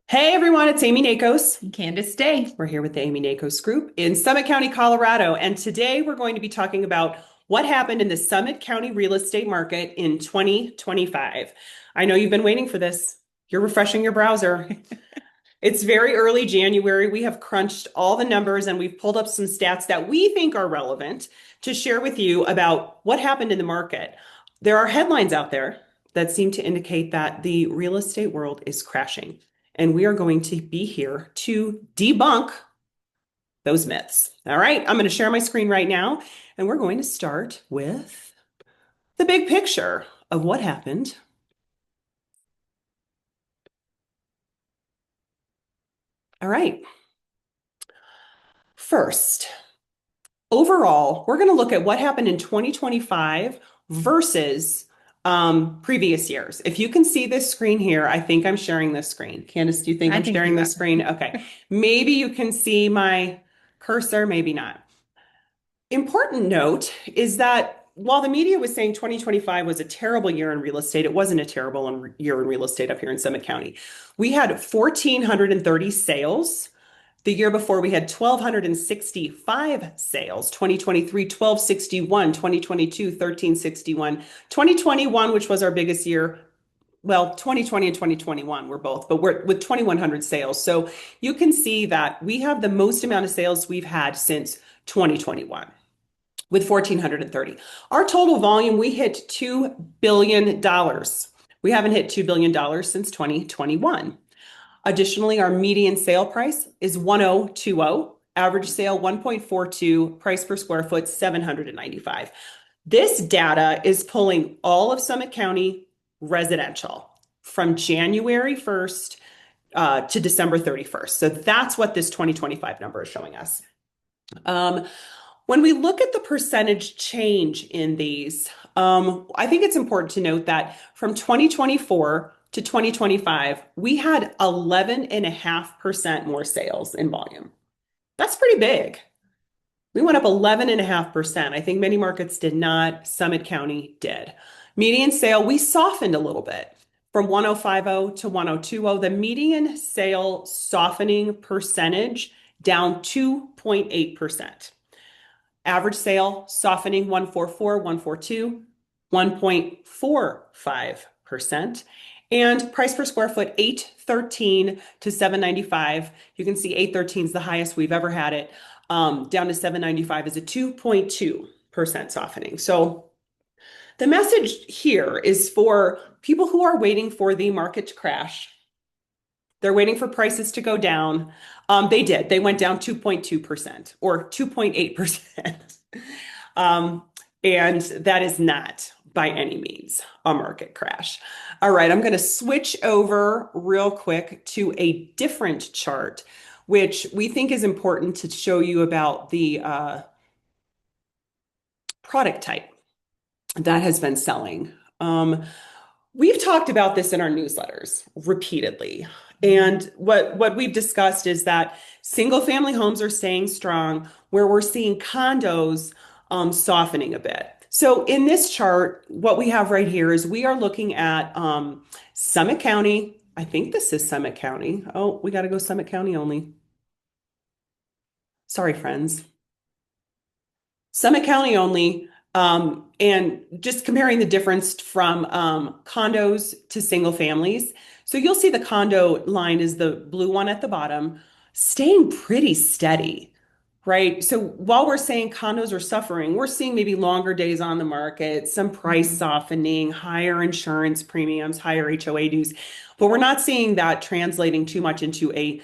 Hey everyone, it's Amy Nakos. And Candice Day. We're here with the Amy Nakos Group in Summit County, Colorado. And today we're going to be talking about what happened in the Summit County real estate market in 2025. I know you've been waiting for this. You're refreshing your browser. It's very early January. We have crunched all the numbers and we've pulled up some stats that we think are relevant to share with you about what happened in the market. There are headlines out there that seem to indicate that the real estate world is crashing. And we are going to be here to debunk those myths. All right, I'm going to share my screen right now, and we're going to start with the big picture of what happened. All right. First, overall, we're going to look at what happened in 2025 versus previous years. If you can see this screen here, I think I'm sharing this screen. Candace, do you think I I'm think sharing you this are. screen? Okay. Maybe you can see my cursor, maybe not. Important note is that while the media was saying 2025 was a terrible year in real estate, it wasn't a terrible year in real estate up here in Summit County. We had 1,430 sales. The year before, we had 1,265 sales. 2023, 1,261. 2022, 1,361. 2021, which was our biggest year. Well, 2020 and 2021 were both, but we're with 2,100 sales. So you can see that we have the most amount of sales we've had since 2021 with 1,430. Our total volume, we hit $2 billion. We haven't hit $2 billion since 2021. Additionally, our median sale price is 1,020, average sale 1.42, price per square foot 795. This data is pulling all of Summit County residential from January 1st to December 31st. So that's what this 2025 number is showing us. When we look at the percentage change in these, I think it's important to note that from 2024 to 2025, we had 11.5% more sales in volume. That's pretty big. We went up 11.5%. I think many markets did not. Summit County did. Median sale, we softened a little bit from 1,050 to 1,020. The median sale softening percentage down 2.8%. Average sale softening 144, 142, 1.45%. And price per square foot 813 to 795. You can see 813 is the highest we've ever had it. Down to 795 is a 2.2% softening. So the message here is for people who are waiting for the market to crash. They're waiting for prices to go down. They did. They went down 2.2% or 2.8%. And that is not by any means a market crash. All right, I'm going to switch over real quick to a different chart, which we think is important to show you about the product type that has been selling. We've talked about this in our newsletters repeatedly. And what we've discussed is that single family homes are staying strong, where we're seeing condos softening a bit. So in this chart, what we have right here is we are looking at Summit County. I think this is Summit County. Oh, we got to go Summit County only. Sorry, friends. Summit County only. And just comparing the difference from condos to single families. So you'll see the condo line is the blue one at the bottom, staying pretty steady, right? So while we're saying condos are suffering, we're seeing maybe longer days on the market, some price Mhm. softening, higher insurance premiums, higher HOA dues, but we're not seeing that translating too much into a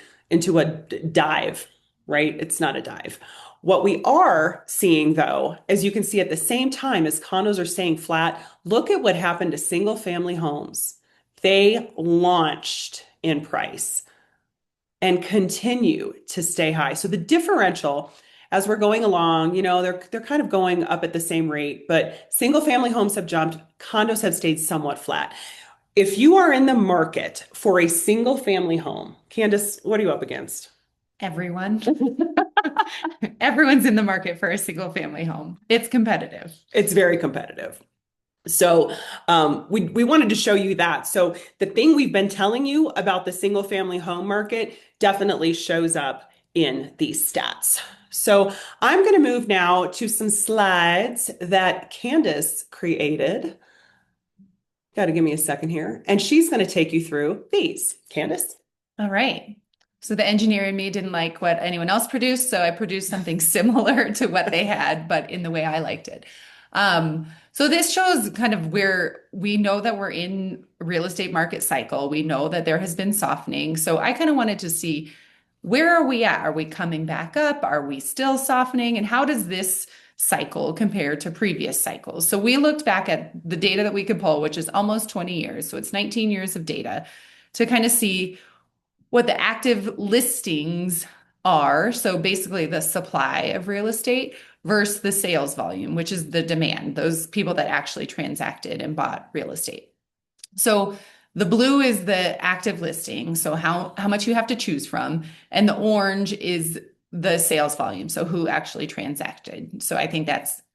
dive, right? It's not a dive. What we are seeing, though, as you can see at the same time as condos are staying flat, look at what happened to single family homes. They launched in price and continue to stay high. So the differential as we're going along, they're kind of going up at the same rate, but single family homes have jumped, condos have stayed somewhat flat. If you are in the market for a single family home, Candace, what are you up against? Everyone. Everyone's in the market for a single family home. It's competitive. It's very competitive. So we wanted to show you that. So the thing we've been telling you about the single family home market definitely shows up in these stats. So I'm going to move now to some slides that Candice created. Got to give me a second here. And she's going to take you through these. Candice? All right. So the engineer in me didn't like what anyone else produced, so I produced something similar to what they had, but in the way I liked it. So this shows kind of where we know that we're in a real estate market cycle. We know that there has been softening. So I kind of wanted to see, where are we at? Are we coming back up? Are we still softening? And how does this cycle compare to previous cycles? So we looked back at the data that we could pull, which is almost 20 years. So it's 19 years of data to kind of see what the active listings are. So basically the supply of real estate versus the sales volume, which is the demand, those people that actually transacted and bought real estate. So the blue is the active listing, so how much you have to choose from, and the orange is the sales volume, so who actually transacted. So I think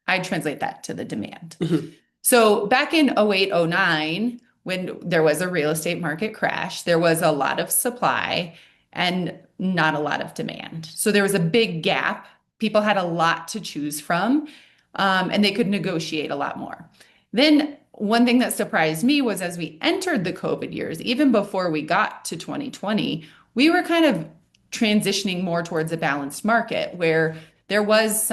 I translate that to the demand. Mhm. So back in 08, 09, when there was a real estate market crash, there was a lot of supply and not a lot of demand. So there was a big gap. People had a lot to choose from, and they could negotiate a lot more. Then one thing that surprised me was as we entered the COVID years, even before we got to 2020, we were kind of transitioning more towards a balanced market where there was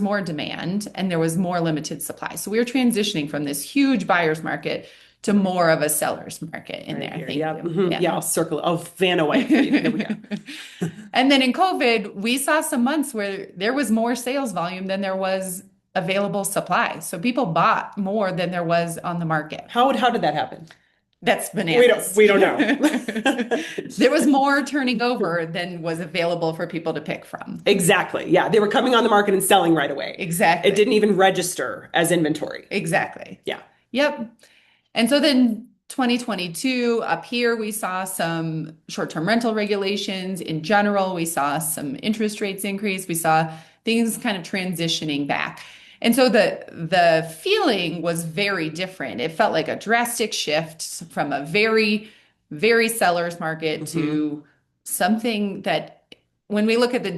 more demand and there was more limited supply. So we were transitioning from this huge buyer's market to more of a seller's market in Right there. here. Thank Yep. you. Mhm. Yeah. Yeah, I'll circle. I'll Vanna White for you. There we go. And then in COVID, we saw some months where there was more sales volume than there was available supply. So people bought more than there was on the market. How did that happen? That's We don't bananas. we don't know. There was more turning over than was available for people to pick from. Exactly. Yeah, they were coming on the market and selling right away. It Exactly. didn't even register as inventory. Exactly. Yeah. Yep. And so then 2022, up here, we saw some short-term rental regulations. In general, we saw some interest rates increase. We saw things kind of transitioning back. And so the feeling was very different. It felt like a drastic shift from a very, very seller's market Hmm. to something that, when we look at the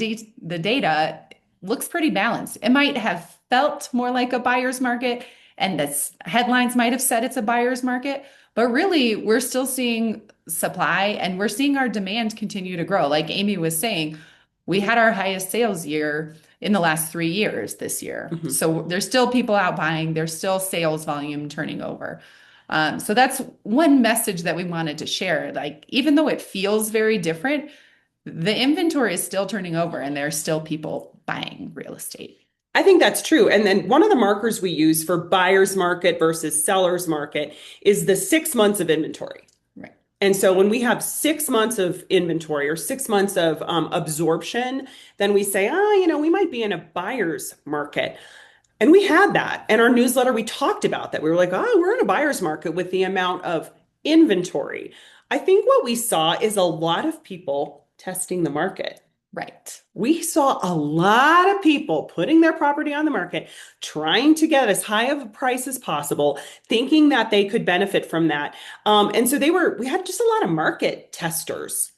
data, looks pretty balanced. It might have felt more like a buyer's market, and the headlines might have said it's a buyer's market, but really, we're still seeing supply and we're seeing our demand continue to grow. Like Amy was saying, we had our highest sales year in the last 3 years this year. Hmm. So there's still people out buying, there's still sales volume turning over. So that's one message that we wanted to share. Like, even though it feels very different, the inventory is still turning over and there's still people buying real estate. I think that's true. And then one of the markers we use for buyer's market versus seller's market is the 6 months of inventory. Right. And so when we have 6 months of inventory or 6 months of absorption, then we say, we might be in a buyer's market. And we had that. In our newsletter, we talked about that. We were like, we're in a buyer's market with the amount of inventory. I think what we saw is a lot of people testing the market. Right. We saw a lot of people putting their property on the market, trying to get as high of a price as possible, thinking that they could benefit from that. And so we had just a lot of market testers.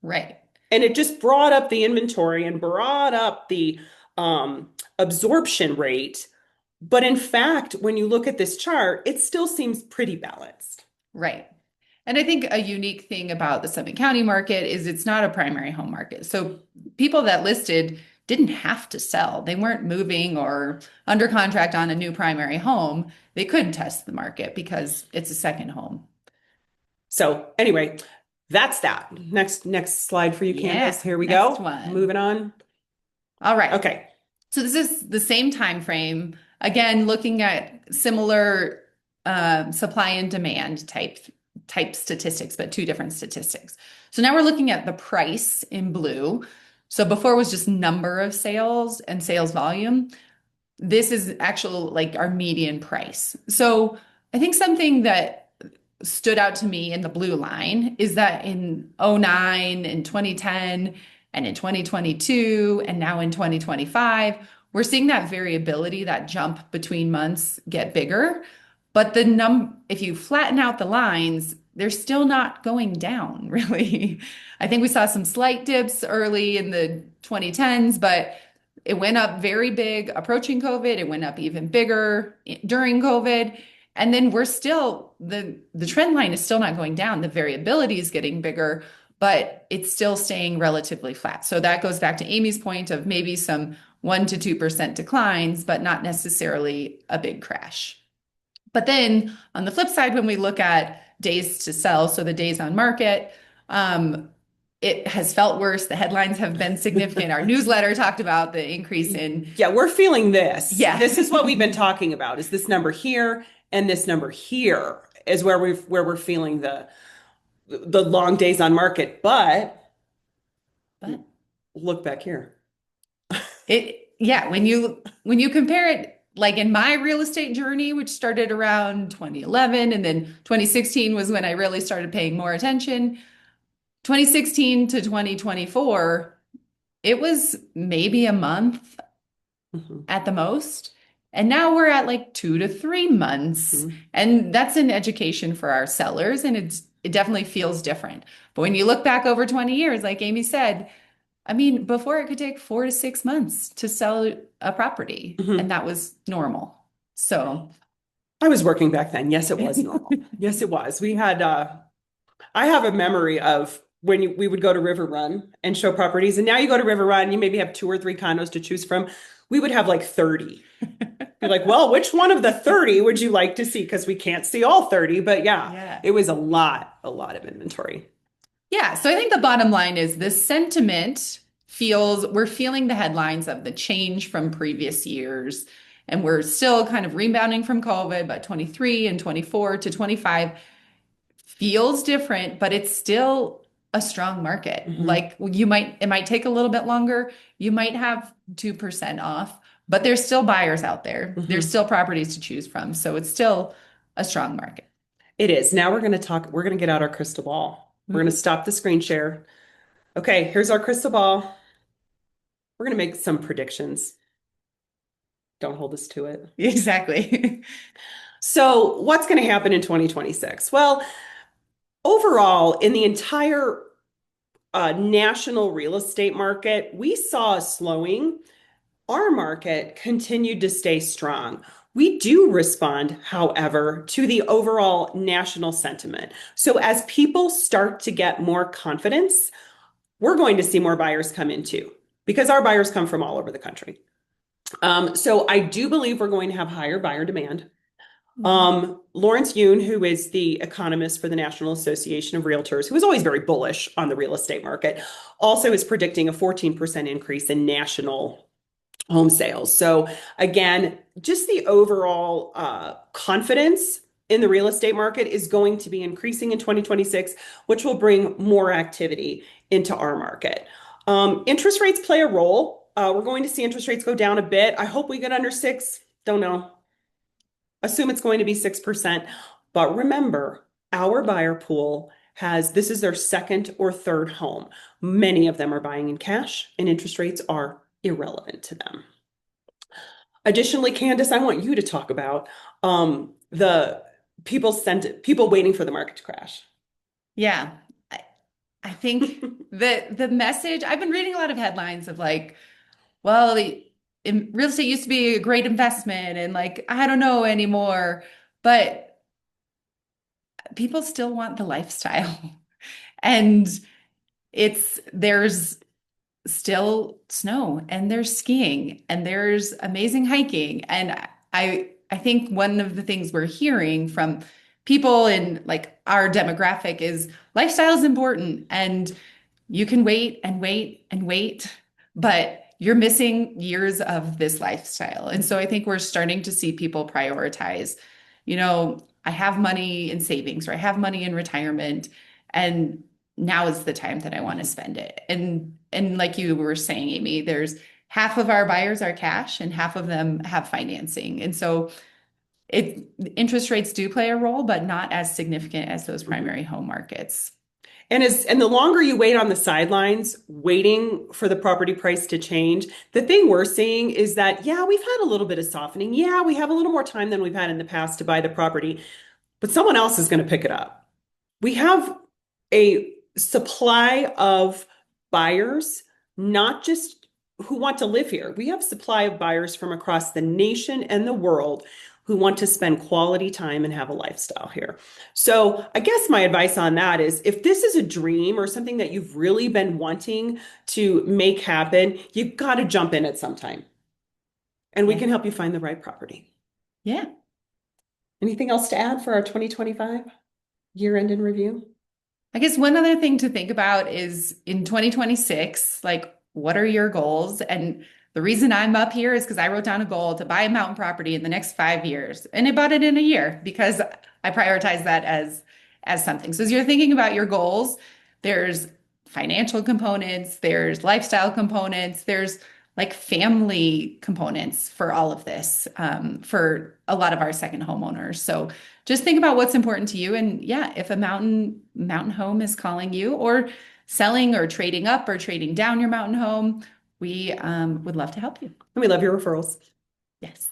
Right. And it just brought up the inventory and brought up the absorption rate. But in fact, when you look at this chart, it still seems pretty balanced. Right. And I think a unique thing about the Summit County market is it's not a primary home market. So people that listed didn't have to sell. They weren't moving or under contract on a new primary home. They could test the market because it's a second home. So anyway, that's that. Next slide for you, Yeah, Candace. Here we next go. one. Moving on. All right. Okay. So this is the same time frame. Again, looking at similar supply and demand type statistics, but two different statistics. So now we're looking at the price in blue. So before it was just number of sales and sales volume. This is actual like our median price. So I think something that stood out to me in the blue line is that in '09 and 2010 and in 2022 and now in 2025, we're seeing that variability, that jump between months get bigger. But if you flatten out the lines, they're still not going down, really. I think we saw some slight dips early in the 2010s, but it went up very big approaching COVID. It went up even bigger during COVID. And then we're still the trend line is still not going down. The variability is getting bigger, but it's still staying relatively flat. So that goes back to Amy's point of maybe some 1 to 2% declines, but not necessarily a big crash. But then on the flip side, when we look at days to sell, so the days on market, it has felt worse. The headlines have been significant. Our newsletter talked about the increase in. Yeah, we're feeling this. Yeah. This is what we've been talking about, is this number here and this number here is where we're feeling the long days on market. But Look back here. yeah, when you compare it, like in my real estate journey, which started around 2011, and then 2016 was when I really started paying more attention. 2016 to 2024, it was maybe a month Mhm. at the most. And now we're at like 2 to 3 months. Mhm. And that's an education for our sellers. And it definitely feels different. But when you look back over 20 years, like Amy said, I mean, before it could take 4 to 6 months to sell a property, Mhm. and that was normal. So, I was working back then. Yes, it was normal. Yes, it was. We had I have a memory of when we would go to River Run and show properties. And now you go to River Run, you maybe have 2 or 3 condos to choose from. We would have like 30. You're like, well, which one of the 30 would you like to see? Because we can't see all 30. But yeah, yeah. it was a lot of inventory. Yeah. So I think the bottom line is the sentiment we're feeling the headlines of the change from previous years. And we're still kind of rebounding from COVID, but 23 and 24 to 25 feels different, but it's still a strong market. Mhm. Like it might take a little bit longer. You might have 2% off, but there's still buyers out there. There's Mhm. still properties to choose from. So it's still a strong market. It is. Now we're going to get out our crystal ball. We're going to Ooh. stop the screen share. Okay, here's our crystal ball. We're going to make some predictions. Don't hold us to it. Exactly. So, what's going to happen in 2026? Well, overall, in the entire national real estate market, we saw a slowing. Our market continued to stay strong. We do respond, however, to the overall national sentiment. So, as people start to get more confidence, we're going to see more buyers come in too, because our buyers come from all over the country. So, I do believe we're going to have higher buyer demand. Lawrence Yun, who is the economist for the National Association of Realtors, who is always very bullish on the real estate market, also is predicting a 14% increase in national home sales. So again, just the overall confidence in the real estate market is going to be increasing in 2026, which will bring more activity into our market. Interest rates play a role. We're going to see interest rates go down a bit. I hope we get under 6. Don't know. Assume it's going to be 6%. But remember, our buyer pool this is their second or third home. Many of them are buying in cash, and interest rates are irrelevant to them. Additionally, Candice, I want you to talk about the people waiting for the market to crash. Yeah. I, I think the message, I've been reading a lot of headlines of like, well, real estate used to be a great investment and like, I don't know anymore, but people still want the lifestyle. And there's still snow and there's skiing and there's amazing hiking. And I think one of the things we're hearing from people in like our demographic is lifestyle is important and you can wait and wait and wait, but you're missing years of this lifestyle. And so I think we're starting to see people prioritize, I have money in savings or I have money in retirement, and now is the time that I want to spend it. And like you were saying, Amy, there's half of our buyers are cash and half of them have financing. And so interest rates do play a role, but not as significant as those Mhm. primary home markets. And the longer you wait on the sidelines, waiting for the property price to change, the thing we're seeing is that, yeah, we've had a little bit of softening. Yeah, we have a little more time than we've had in the past to buy the property, but someone else is going to pick it up. We have a supply of buyers, not just who want to live here. We have supply of buyers from across the nation and the world who want to spend quality time and have a lifestyle here. So, I guess my advice on that is if this is a dream or something that you've really been wanting to make happen, you've got to jump in at some time. And we Yeah. can help you find the right property. Yeah. Anything else to add for our 2025 year-end in review? I guess one other thing to think about is in 2026, like what are your goals? And the reason I'm up here is because I wrote down a goal to buy a mountain property in the next 5 years, and I bought it in a year because I prioritize that as something. So as you're thinking about your goals, there's financial components, there's lifestyle components, there's like family components for all of this, for a lot of our second homeowners. So just think about what's important to you. And yeah, if a mountain home is calling you, or selling or trading up or trading down your mountain home, we would love to help you. And we love your referrals. Yes.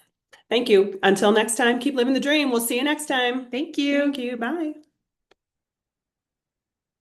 Thank you. Until next time, keep living the dream. We'll see you next time. Thank Thank you. you. Bye.